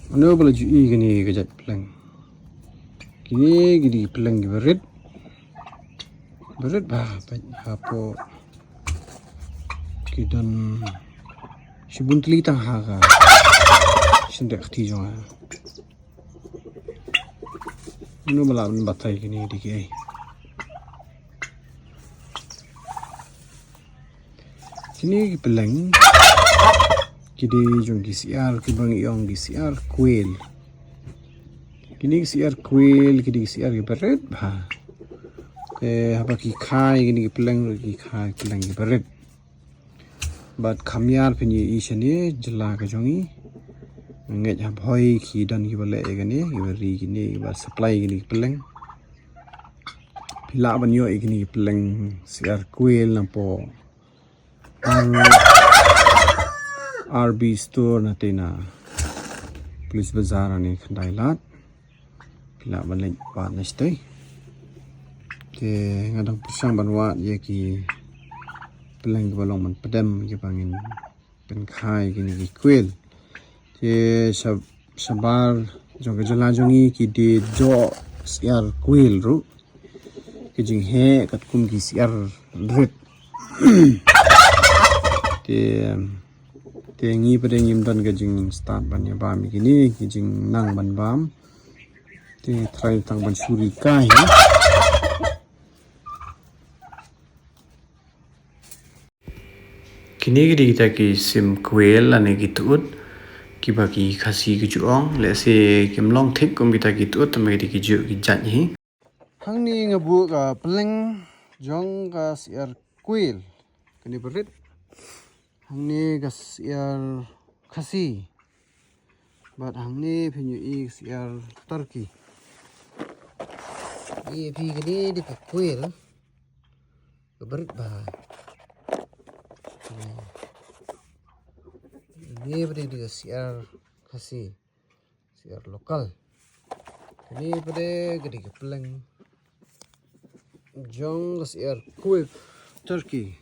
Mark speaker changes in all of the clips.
Speaker 1: Ano pala jui gini kejat pelang. Gini pelang berit. Berit bah apa kidan shibun telitang haga. Shindak tijong. Ano pala batai gini dikei. Kini pelang. Kini jong gisiar kibang iong gisiar kuil. Kini gisiar kuil kini gisiar berit bah. Apa ki khai gini pelang ki khai pelang berit. But kamyar penyi isane jela ka jongi. Nget hab hoi ki dan ki bale gani beri gini ba supply gini pelang. Pila banyo gini pelang siar kuil nampo. RB store natina Police Bazaar ni khandai lat pila banlek pa nastoi ke ngadang pusang banwa ye ki pelang balong man pedam ye bangin pen khai gini ki kwel ke sabar jong jala jongi ki de jo siar kwel ru ke jing he kat kum ki siar ret te ngi pada ngim dan gajing start ban ya bam gini gajing nang ban bam te try tang ban suri kai kini gidi kita ki sim kuel ane gitut ki bagi khasi ki juong le se kimlong thik kum kita gitut me di ki ju ki jat hi hang ni ngabu ka pleng jong ka siar kuel kini berit hang ni gas siar khasi bat hang ni penyu i siar turkey i pi gini di kuil berit bah ini pada di siar khasi siar lokal ini pada gede kepleng jong siar kuil turkey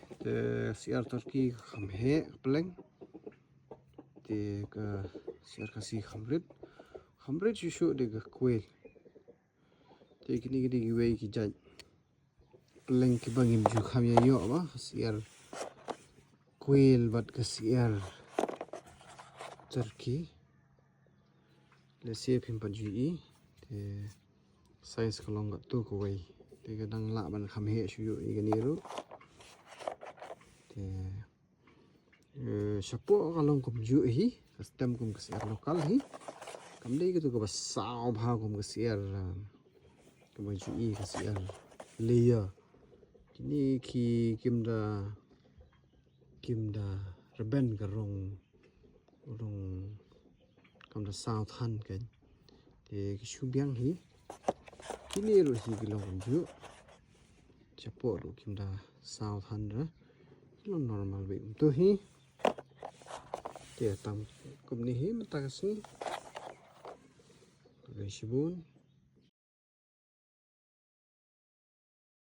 Speaker 1: siar turkey khamhe kepleng ke siar khasi khamrit shushu de kuil te kini gede giwei ki jaj pleng ki bangim ju khamya yo ba siar kuil bat ke siar turkey le se phim pa ju i te size kalong ga tu ko wei te gadang la ban khamhe shu yo i gani ru te shapo kalong kum ju hi custom kum siar lokal hi kamdei gitu ko basau bha kum siar kum ju i siar layer kini ki kimda reben garong kamda south han kan te kishubyang hi kini ro hi gilong ju chapo ro kimda south han ra lo normal be to hi te tam kum ni hi matagasni shibun